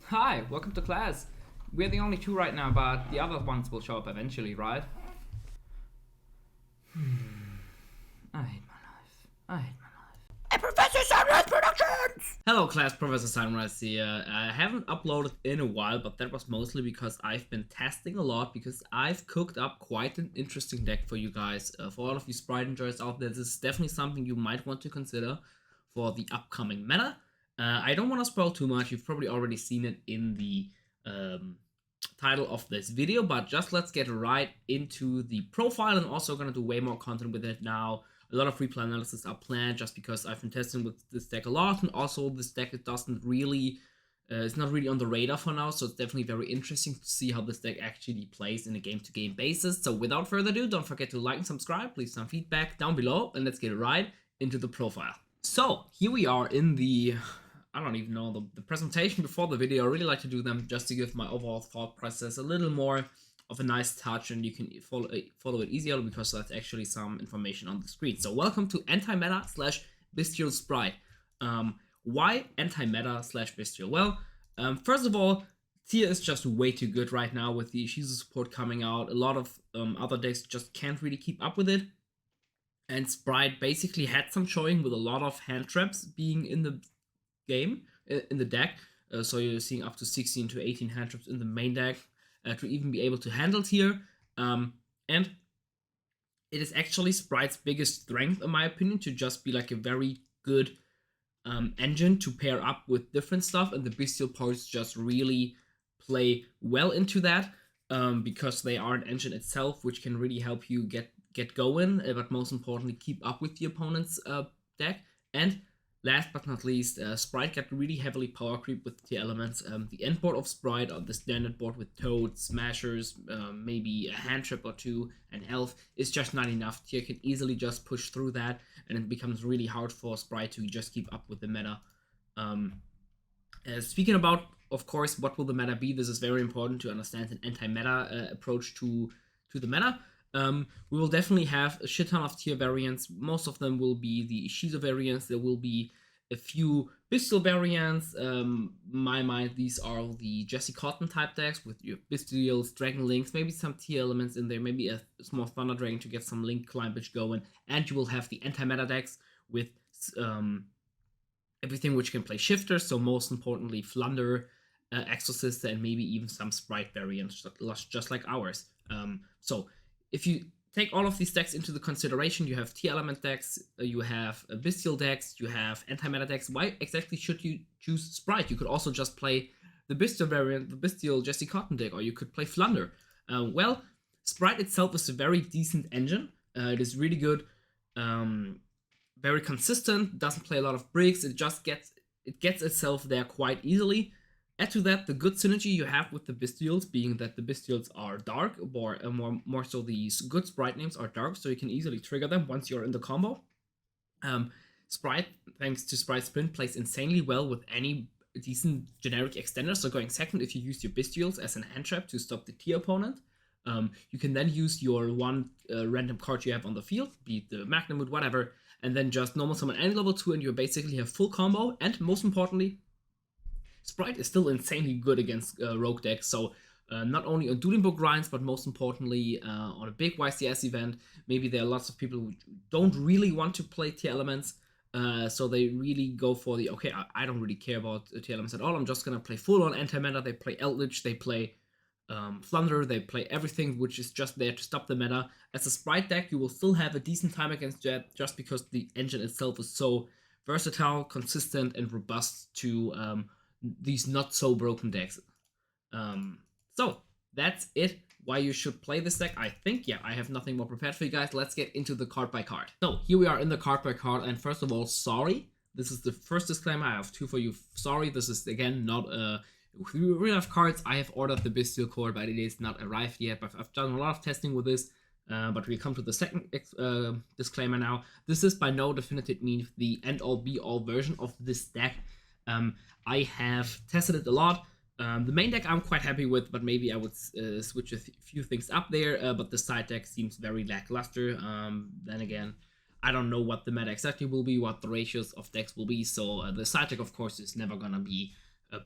Hi, welcome to class. We're the only two right now, but the other ones will show up eventually, right? I hate my life. I hate my life. A Professor Sunreis Productions! Hello class, Professor Sunreis here. I haven't uploaded in a while, but that was mostly because I've been testing a lot because I've cooked up quite an interesting deck for you guys. For all of you Spright enjoyers out there, this is definitely something you might want to consider for the upcoming meta. I don't want to spoil too much, you've probably already seen it in the title of this video, but just let's get right into the profile, and also gonna do way more content with it now. A lot of replay analysis are planned just because I've been testing with this deck a lot, and also this deck doesn't really, it's not really on the radar for now, so it's definitely very interesting to see how this deck actually plays in a game-to-game basis. So without further ado, don't forget to like and subscribe, leave some feedback down below, and let's get right into the profile. So here we are in the, I don't even know, the presentation before the video. I really like to do them just to give my overall thought process a little more of a nice touch, and you can follow it easier because that's actually some information on the screen. So welcome to anti-meta / Bystial Sprite. Why anti-meta / Bystial? Well, first of all, Tia is just way too good right now with the Shizu support coming out. A lot of other decks just can't really keep up with it. And Spright basically had some showing with a lot of hand traps being in the game, in the deck. So you're seeing up to 16 to 18 hand traps in the main deck. To even be able to handle here. And it is actually Sprite's biggest strength, in my opinion, to just be like a very good engine to pair up with different stuff, and the Bystial parts just really play well into that, because they are an engine itself, which can really help you get going, but most importantly, keep up with the opponent's deck. And last but not least, Spright got really heavily power creep with tier elements. The end board of Spright, or the standard board with Toads, Smashers, maybe a hand trip or two, and health, is just not enough. Tier can easily just push through that, and it becomes really hard for Spright to just keep up with the meta. Speaking about, of course, what will the meta be, this is very important to understand an anti-meta approach to the meta. We will definitely have a shit ton of tier variants. Most of them will be the Shizu variants. There will be a few Bystial variants. My mind, these are the Jesse Cotton type decks with your Bystials, Dragon Links, maybe some tier elements in there, maybe a small Thunder Dragon to get some Link climbage going. And you will have the anti-meta decks with everything which can play shifters, so most importantly Flunder, Exorcist, and maybe even some Spright variants, just like ours. So if you take all of these decks into the consideration, you have T-element decks, you have Bystial decks, you have anti-meta decks. Why exactly should you choose Spright? You could also just play the Bystial variant, the Bystial Jesse Cotton deck, or you could play Flunder. Well, Spright itself is a very decent engine. It is really good, very consistent, doesn't play a lot of bricks, it gets itself there quite easily. Add to that the good synergy you have with the Bystials, being that the Bystials are dark, or more so these good Spright names are dark, so you can easily trigger them once you're in the combo. Spright, thanks to Spright Sprint, plays insanely well with any decent generic extender, so going second if you use your Bystials as an hand trap to stop the tier opponent. You can then use your one random card you have on the field, be it the Magnamut, whatever, and then just normal summon any level 2 and you basically have full combo, and most importantly, Spright is still insanely good against rogue decks, so not only on Dueling Book grinds, but most importantly on a big YCS event. Maybe there are lots of people who don't really want to play tier elements, so they really go for the, okay, I don't really care about tier elements at all, I'm just gonna play full on anti-meta. They play Eldritch, they play Flunder, they play everything which is just there to stop the meta. As a Spright deck, you will still have a decent time against that, just because the engine itself is so versatile, consistent, and robust to these not so broken decks. So that's it, why you should play this deck. I think, yeah, I have nothing more prepared for you guys. Let's get into the card by card. So here we are in the card by card, and first of all, sorry, this is the first disclaimer. I have two for you. Sorry, this is again not a real life cards. I have ordered the Bystial core, but it is not arrived yet. But I've done a lot of testing with this. But we come to the second disclaimer now. This is by no definitive means the end-all be-all version of this deck. I have tested it a lot. The main deck I'm quite happy with, but maybe I would switch a few things up there. But the side deck seems very lackluster. Then again, I don't know what the meta exactly will be, what the ratios of decks will be. So the side deck, of course, is never gonna be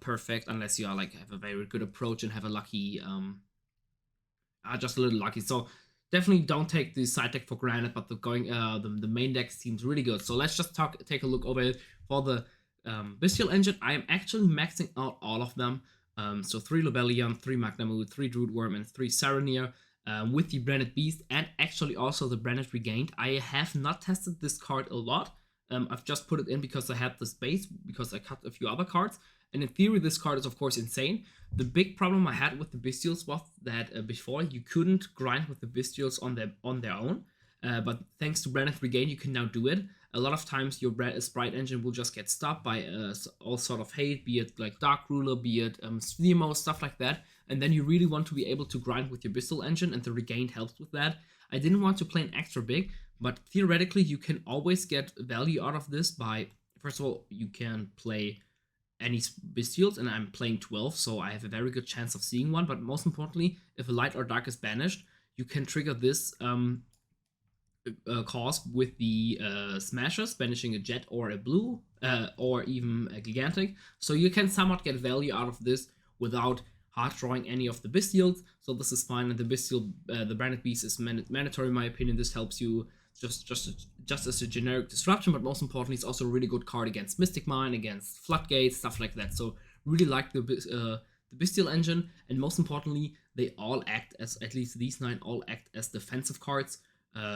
perfect unless you are like have a very good approach and have a lucky, just a little lucky. So definitely don't take the side deck for granted, but the main deck seems really good. So let's just take a look over it. For the Bystial engine, I am actually maxing out all of them. So 3 Lobelion, 3 Magnamood, 3 Druidworm, and 3 Saronir. With the Branded Beast and actually also the Branded Regained. I have not tested this card a lot. I've just put it in because I had the space, because I cut a few other cards. And in theory, this card is of course insane. The big problem I had with the Bystials was that before you couldn't grind with the Bystials on their own. But thanks to Branded Regain, you can now do it. A lot of times your Spright engine will just get stopped by all sort of hate, be it like Dark Ruler, be it Steamo, stuff like that. And then you really want to be able to grind with your Bystial engine, and the Regained helps with that. I didn't want to play an extra big, but theoretically you can always get value out of this by, first of all, you can play any Bystials, and I'm playing 12, so I have a very good chance of seeing one. But most importantly, if a light or dark is banished, you can trigger this cause with the smashers, banishing a jet or a blue, or even a gigantic. So you can somewhat get value out of this without hard drawing any of the Bystials. So this is fine, and the Bystial, the Branded Beast is mandatory in my opinion. This helps you just as a generic disruption, but most importantly, it's also a really good card against Mystic Mine, against Floodgates, stuff like that. So really like the Bystial engine, and most importantly, they all act as, at least these 9 all act as defensive cards.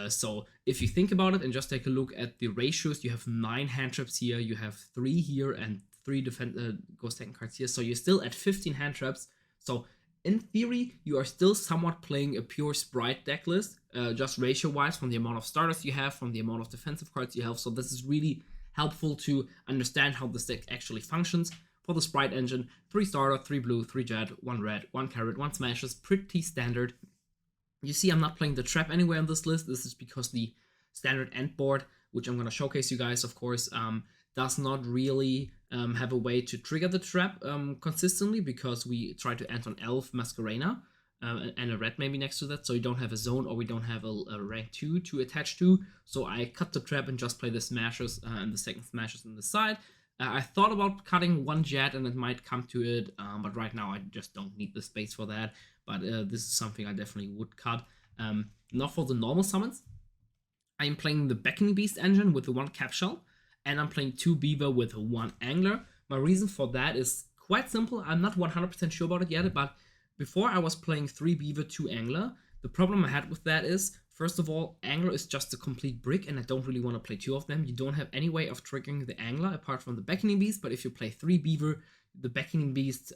So if you think about it and just take a look at the ratios, you have 9 hand traps here, you have 3 here, and 3 ghost taken cards here. So you're still at 15 hand traps. So in theory, you are still somewhat playing a pure Spright deck list, just ratio-wise, from the amount of starters you have, from the amount of defensive cards you have. So this is really helpful to understand how this deck actually functions. For the Spright engine, 3 starter, 3 blue, 3 jet, 1 red, 1 carrot, 1 smashes, pretty standard. You see I'm not playing the trap anywhere on this list. This is because the standard end board, which I'm going to showcase you guys, of course, does not really have a way to trigger the trap consistently, because we try to end on Elf, Masquerena, and a red maybe next to that, so you don't have a zone, or we don't have a rank 2 to attach to. So I cut the trap and just play the smashers and the second smashers on the side. I thought about cutting 1 jet, and it might come to it, but right now I just don't need the space for that. But this is something I definitely would cut. Not for the normal summons. I am playing the Beckoning Beast engine with the 1 cap shell, and I'm playing 2 Beaver with 1 Angler. My reason for that is quite simple. I'm not 100% sure about it yet, but before I was playing 3 Beaver, 2 Angler. The problem I had with that is, first of all, Angler is just a complete brick, and I don't really want to play 2 of them. You don't have any way of triggering the Angler apart from the Beckoning Beast, but if you play 3 Beaver, the Beckoning Beast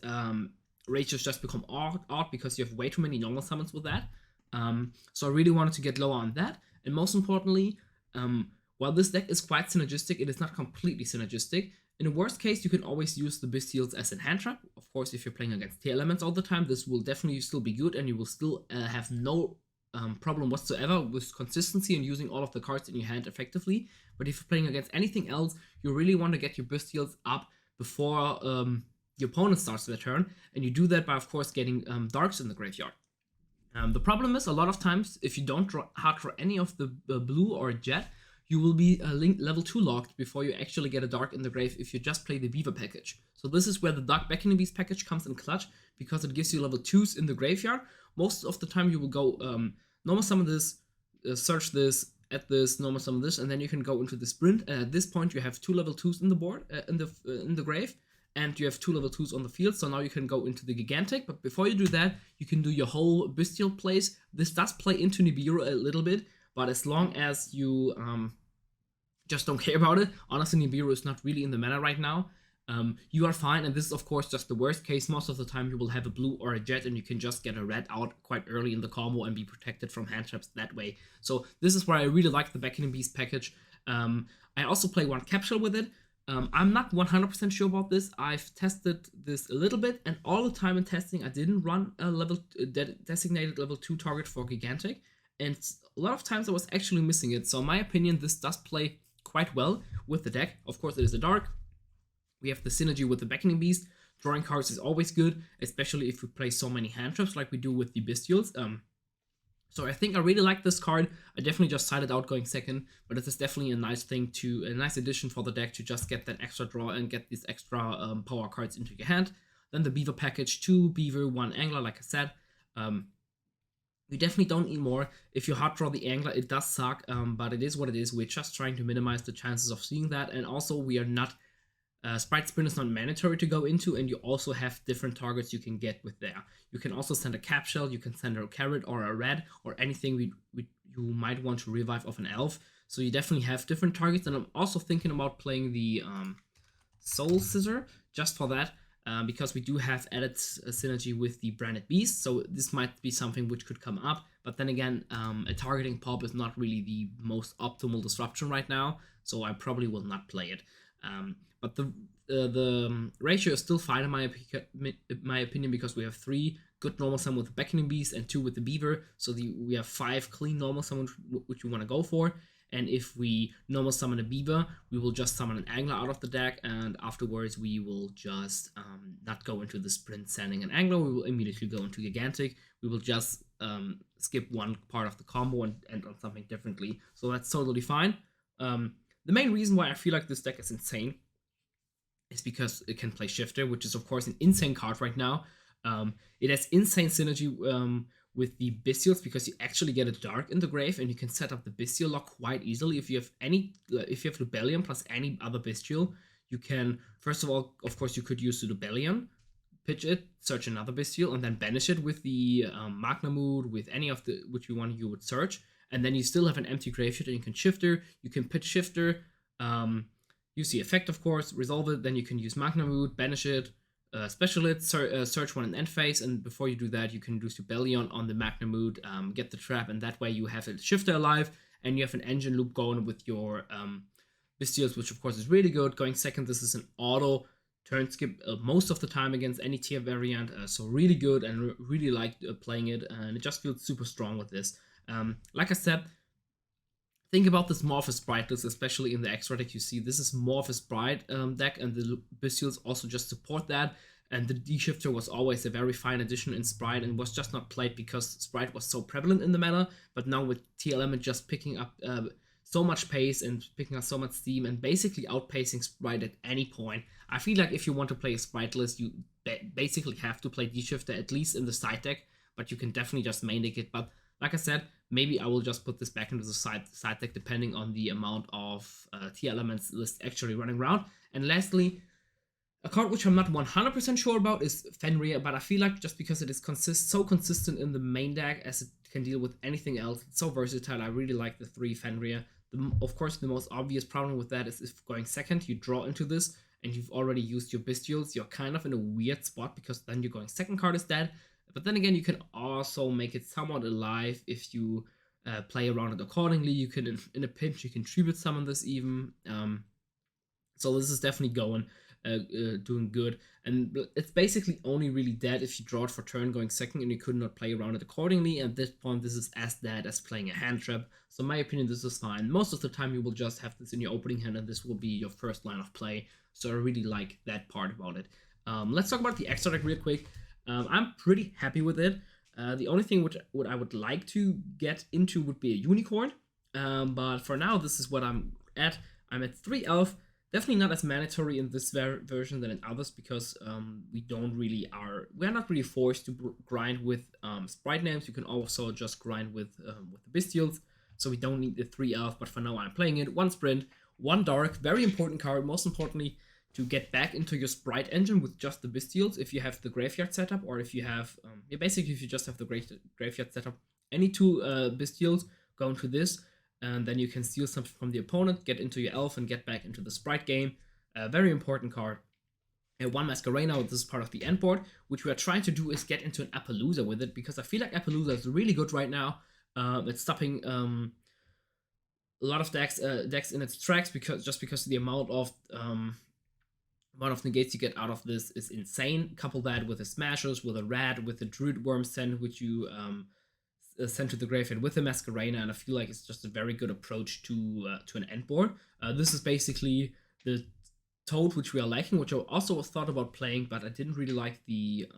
ratios just become odd because you have way too many normal summons with that. So I really wanted to get lower on that. And most importantly, while this deck is quite synergistic, it is not completely synergistic. In the worst case, you can always use the Bystials as a hand trap. Of course, if you're playing against tier elements all the time, this will definitely still be good, and you will still have no problem whatsoever with consistency and using all of the cards in your hand effectively. But if you're playing against anything else, you really want to get your Bystials up before your opponent starts their turn, and you do that by, of course, getting darks in the graveyard. The problem is, a lot of times, if you don't hard draw any of the blue or jet, you will be level 2 locked before you actually get a dark in the grave if you just play the Beaver package. So this is where the Dark Beckoning Beast package comes in clutch, because it gives you level 2s in the graveyard. Most of the time you will go normal summon this, search this, add this, normal summon this, and then you can go into the sprint. And at this point you have 2 level 2s in the board, in the grave, and you have 2 level 2s on the field, so now you can go into the Gigantic. But before you do that, you can do your whole Bystial plays. This does play into Nibiru a little bit, but as long as you just don't care about it, honestly, Nibiru is not really in the meta right now. You are fine, and this is of course just the worst case. Most of the time you will have a blue or a jet, and you can just get a red out quite early in the combo and be protected from hand traps that way. So this is where I really like the Beckoning Beast package. I also play 1 capsule with it. I'm not 100% sure about this. I've tested this a little bit, and all the time in testing I didn't run a designated level 2 target for Gigantic, and a lot of times I was actually missing it. So in my opinion, this does play quite well with the deck. Of course, it is a dark. We have the synergy with the Beckoning Beast. Drawing cards is always good, especially if we play so many hand traps like we do with the Bystials. So I think I really like this card. I definitely just sided out going second, but it is definitely a nice addition for the deck to just get that extra draw and get these extra power cards into your hand. Then the Beaver package, 2 Beaver, 1 Angler, like I said. You definitely don't need more. If you hard draw the Angler, it does suck, but it is what it is. We're just trying to minimize the chances of seeing that, and also we are not... Sprite Sprint is not mandatory to go into, and you also have different targets you can get with there. You can also send a cap shell, you can send a carrot or a red, or anything you might want to revive of an elf. So you definitely have different targets, and I'm also thinking about playing the Soul Scissor, just for that, because we do have added synergy with the Branded Beast, so this might be something which could come up. But then again, a targeting pop is not really the most optimal disruption right now, so I probably will not play it. But the ratio is still fine in my opinion, because we have 3 good normal summon with the Beckoning Beast and 2 with the Beaver, so we have 5 clean normal summon which we want to go for. And if we normal summon a Beaver, we will just summon an Angler out of the deck, and afterwards we will just not go into the Sprint sending an Angler, we will immediately go into Gigantic. We will just skip one part of the combo and end on something differently, so that's totally fine. The main reason why I feel like this deck is insane is because it can play Shifter, which is of course an insane card right now. It has insane synergy with the Bystials, because you actually get a Dark in the grave, and you can set up the Bystial lock quite easily. If you have Rebellion plus any other Bystial, you can, first of all, of course, you could use the Rebellion, pitch it, search another Bystial, and then banish it with the Magna Mood, with any of the which you would search, and then you still have an empty graveyard, and you can Shifter, you can pitch Shifter, use the effect, of course, resolve it, then you can use Magna Mood, banish it, special it, search one in end phase, and before you do that, you can use Rebellion on the Magna Mood, get the trap, and that way you have a Shifter alive, and you have an engine loop going with your Bystials, which of course is really good. Going second, this is an auto turn skip most of the time against any tier variant, so really good, and really like playing it, and it just feels super strong with this. Like I said, think about this more of a Sprite list, especially in the extra deck. You see, this is more of a Sprite deck, and the Bystials also just support that. And the D-Shifter was always a very fine addition in Sprite, and was just not played because Sprite was so prevalent in the meta. But now with T-Element just picking up so much pace and picking up so much steam and basically outpacing Sprite at any point, I feel like if you want to play a Sprite list, you basically have to play D-Shifter, at least in the side deck. But you can definitely just main deck it. But like I said, maybe I will just put this back into the side deck depending on the amount of T-Elements list actually running around. And lastly, a card which I'm not 100% sure about is Fenrir, but I feel like just because it is so consistent in the main deck as it can deal with anything else, it's so versatile, I really like the 3 Fenrir. Of course, the most obvious problem with that is if going second, you draw into this, and you've already used your Bystials, you're kind of in a weird spot, because then you're going second card is dead. But then again, you can also make it somewhat alive if you play around it accordingly. You can, in a pinch, you can tribute summon this even. So this is definitely doing good. And it's basically only really dead if you draw it for turn going second and you could not play around it accordingly. At this point, this is as dead as playing a hand trap. So in my opinion, this is fine. Most of the time, you will just have this in your opening hand, and this will be your first line of play. So I really like that part about it. Let's talk about the extra deck real quick. I'm pretty happy with it. The only thing what I would like to get into would be a unicorn. But for now, this is what I'm at. I'm at 3 elf. Definitely not as mandatory in this version than in others, because we're not really forced to grind with sprite names. You can also just grind with the Bystials. So we don't need the 3 elf, but for now I'm playing it. 1 sprint, 1 dark, very important card. Most importantly, to get back into your Sprite engine with just the Bystials, if you have the graveyard setup, or if you have, basically if you just have the graveyard setup, any 2 Bystials go into this, and then you can steal something from the opponent, get into your elf, and get back into the Sprite game. Very important card. 1 Masquerena, this is part of the end board. Which we are trying to do is get into an Appaloosa with it, because I feel like Appaloosa is really good right now. It's stopping a lot of decks in its tracks, because of the amount of negates you get out of this is insane. Couple that with the Smashers, with a Rat, with the Druid Worm send, which you send to the graveyard with the Masquerena, and I feel like it's just a very good approach to an end board. This is basically the Toad, which we are lacking, which I also thought about playing, but I didn't really like the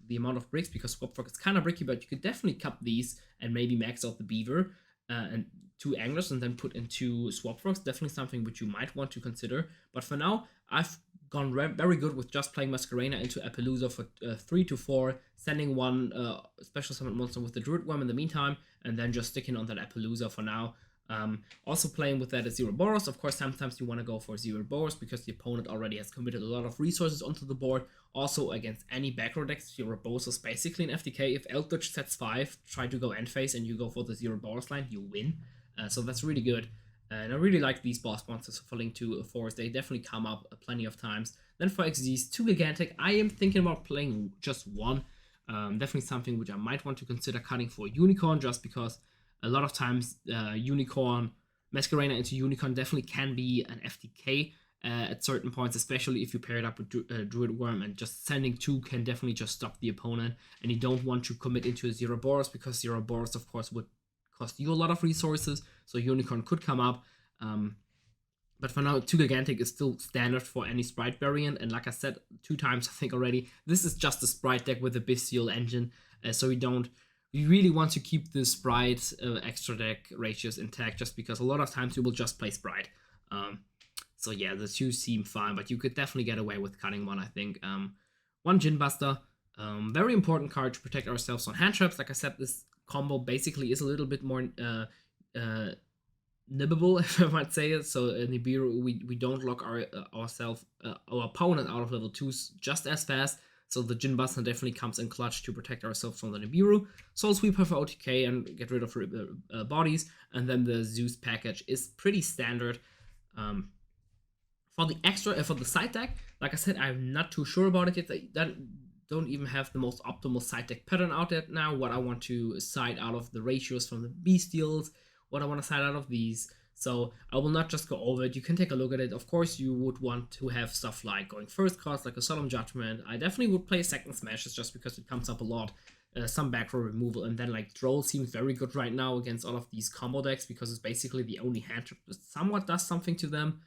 amount of bricks because Swap Frog is kind of bricky, but you could definitely cup these and maybe max out the Beaver and 2 Anglers and then put in 2 Swap Frogs. Definitely something which you might want to consider. But for now, I've gone very good with just playing Masquerena into Appaloosa for 3 to 4, sending one special summon monster with the Druid Worm in the meantime, and then just sticking on that Appaloosa for now. Also playing with that as Zero Boros. Of course, sometimes you want to go for Zero Boros because the opponent already has committed a lot of resources onto the board. Also, against any back row decks, Zero Boros is basically an FTK. If Eldritch sets 5, try to go end phase, and you go for the Zero Boros line, you win. So that's really good. And I really like these boss monsters for Link to Forest. They definitely come up plenty of times. Then for XZs, 2 Gigantic. I am thinking about playing just 1. Definitely something which I might want to consider cutting for Unicorn, just because a lot of times Unicorn, Masquerena into Unicorn definitely can be an FTK at certain points, especially if you pair it up with Druid Worm, and just sending 2 can definitely just stop the opponent, and you don't want to commit into a Zero Boros because Zero Boros, of course, would cost you a lot of resources, so Unicorn could come up. But for now, 2 Gigantic is still standard for any Spright variant, and like I said 2 times I think already, this is just a Spright deck with a Bystial engine, so we really want to keep the Spright extra deck ratios intact, just because a lot of times you will just play Spright. So yeah, the 2 seem fine, but you could definitely get away with cutting 1, I think. 1 Djinn Buster, very important card to protect ourselves on hand traps. Like I said, this combo basically is a little bit more nibbable, if I might say it. So in Nibiru, we don't lock our opponent out of level 2s just as fast. So the Djinn Buster definitely comes in clutch to protect ourselves from the Nibiru. Soul Sweeper for OTK and get rid of bodies. And then the Zeus package is pretty standard. For the extra, for the side deck, like I said, I'm not too sure about it yet. That don't even have the most optimal side deck pattern out there now. What I want to side out of the ratios from the Bestials, what I want to side out of these. So I will not just go over it. You can take a look at it. Of course, you would want to have stuff like going first cards, like a Solemn Judgment. I definitely would play Second Smashes just because it comes up a lot. Some back row removal, and then like Droll seems very good right now against all of these combo decks because it's basically the only hand trap that somewhat does something to them.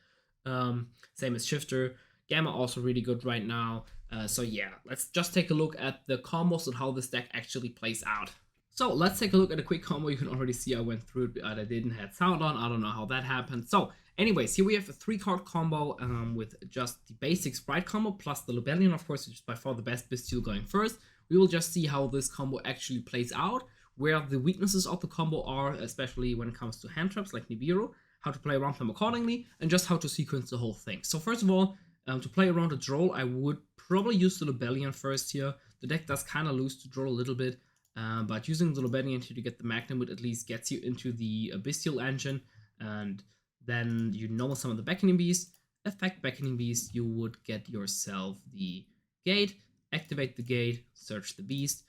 Same as Shifter. Gamma also really good right now. So yeah, let's just take a look at the combos and how this deck actually plays out. So let's take a look at a quick combo. You can already see I went through it, but I didn't have sound on. I don't know how that happened. So anyways, here we have a 3-card combo with just the basic Spright combo plus the Lobelion, of course, which is by far the best Bystial going first. We will just see how this combo actually plays out, where the weaknesses of the combo are, especially when it comes to hand traps like Nibiru, how to play around them accordingly, and just how to sequence the whole thing. So first of all, to play around a Droll, I would probably use the Lobelion first here. The deck does kind of lose to Droll a little bit, but using the Lobelion here to get the Magnum at least gets you into the Bystial engine, and then you normal summon the Beckoning Beast, effect Beckoning Beast, you would get yourself the Gate, activate the Gate, search the Beast.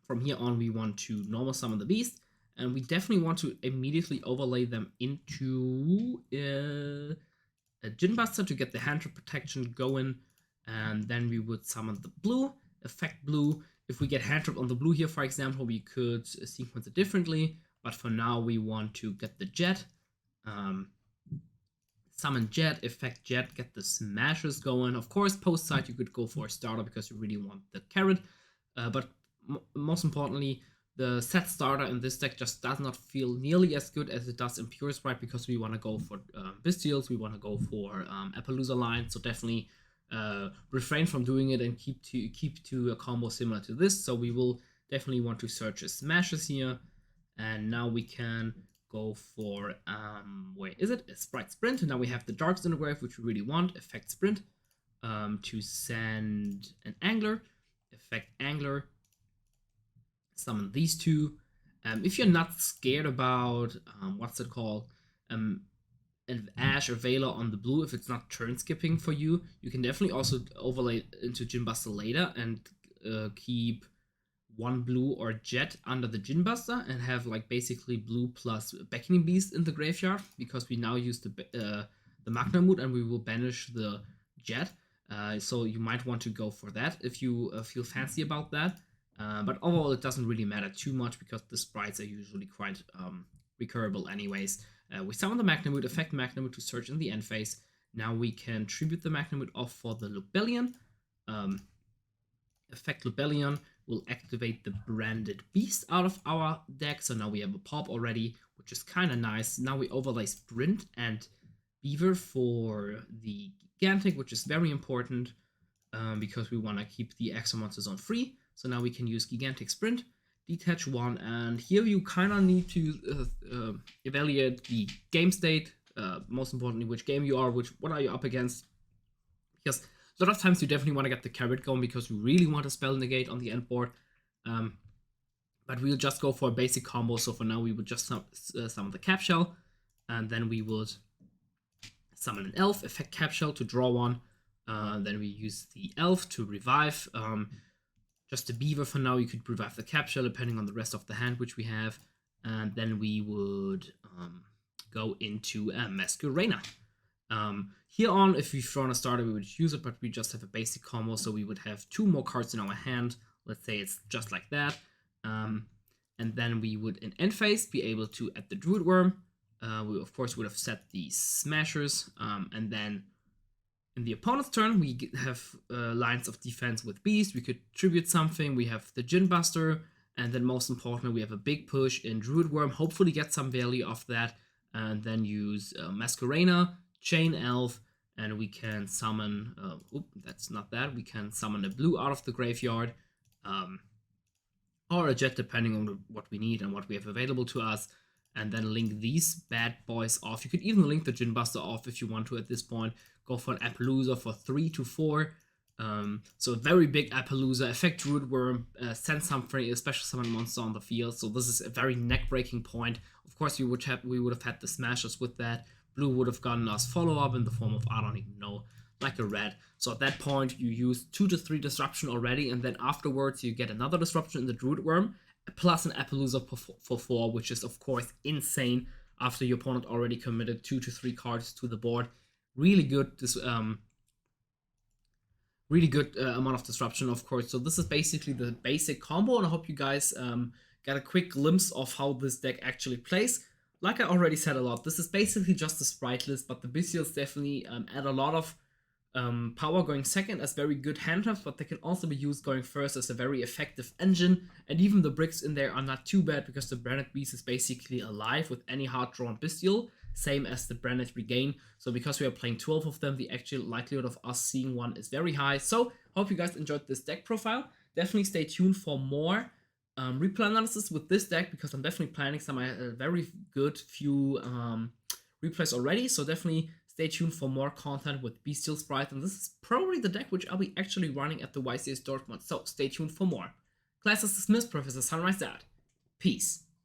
From here on, we want to normal summon the Beast, and we definitely want to immediately overlay them into a Djinn Buster to get the hand trap protection going, and then we would summon the blue, effect blue. If we get hand trap on the blue here, for example, we could sequence it differently, but for now we want to get the Jet, summon Jet, effect Jet, get the smashes going. Of course, post side you could go for a starter because you really want the carrot, but most importantly, the set starter in this deck just does not feel nearly as good as it does in Pure Sprite because we want to go for Bystials, we want to go for Appaloosa line, so definitely refrain from doing it and keep to a combo similar to this. So we will definitely want to search as smashes here, and now we can go for wait, is it a Spright Sprint? And now we have the Darks in the grave, which we really want. Effect Sprint to send an Angler, effect Angler, summon these 2. If you're not scared about what's it called, an Ash or Veiler on the blue, if it's not turn skipping for you, you can definitely also overlay into Djinn Buster later and keep 1 blue or Jet under the Djinn Buster and have like basically blue plus Beckoning Beast in the graveyard, because we now use the Magna Mood and we will banish the Jet. So you might want to go for that if you feel fancy about that. But overall, it doesn't really matter too much because the sprites are usually quite recurable anyways. We summon the Magna Mood, effect Magna Mood to search in the end phase, Now we can tribute the Magnitude off for the Lubellion. Effect Lubellion will activate the branded beast out of our deck. So now we have a pop already, which is kind of nice. Now we overlay Sprint and Beaver for the Gigantic, which is very important because we want to keep the extra monsters on free. So now we can use Gigantic Sprint, detach 1, and here you kind of need to evaluate the game state. Most importantly, which game you are, what are you up against, because a lot of times you definitely want to get the carrot going because you really want to spell negate on the end board. But we'll just go for a basic combo. So for now, we would just summon the Cap Shell, and then we would summon an Elf, effect Cap Shell to draw 1. Then we use the Elf to revive. Just a Beaver for now. You could revive the Cap Shell depending on the rest of the hand which we have. And then we would go into Masquerena. Here on, if we've drawn a starter, we would use it, but we just have a basic combo, so we would have 2 more cards in our hand. Let's say it's just like that. And then we would, in end phase, be able to add the Druid Worm. We, of course, would have set the Smashers. And then in the opponent's turn, we have lines of defense with Beast. We could tribute something. We have the Djinn Buster. And then most importantly, we have a big push in Druid Worm. Hopefully get some value off that. And then use Masquerena, Chain Elf, and we can summon, that's not that, we can summon a blue out of the graveyard, or a jet depending on what we need and what we have available to us, and then link these bad boys off. You could even link the Djinn Buster off if you want to at this point. Go for an Appaloosa for 3 to 4. So a very big Appaloosa, effect Druid Worm, send something, a special summon monster on the field. So this is a very neck-breaking point. Of course, we would have had the Smashers with that. Blue would have gotten us follow-up in the form of, I don't even know, like a red. So at that point, you use 2 to 3 disruption already, and then afterwards you get another disruption in the Druid Worm, plus an Appaloosa for 4, which is of course insane after your opponent already committed 2 to 3 cards to the board. Really good. Really good amount of disruption, of course. So this is basically the basic combo, and I hope you guys got a quick glimpse of how this deck actually plays. Like I already said a lot, this is basically just a Sprite list, but the Bystials definitely add a lot of power going second as very good handcuffs, but they can also be used going first as a very effective engine, and even the bricks in there are not too bad because the Branded Beast is basically alive with any hard-drawn Bystial, same as the Branded Regain. So because we are playing 12 of them, the actual likelihood of us seeing one is very high. So hope you guys enjoyed this deck profile. Definitely stay tuned for more replay analysis with this deck, because I'm definitely planning some very good few replays already. So definitely stay tuned for more content with Bystial Sprite, and this is probably the deck which I'll be actually running at the YCS Dortmund. So stay tuned for more. Class is dismissed. Professor Sunreis out. Peace.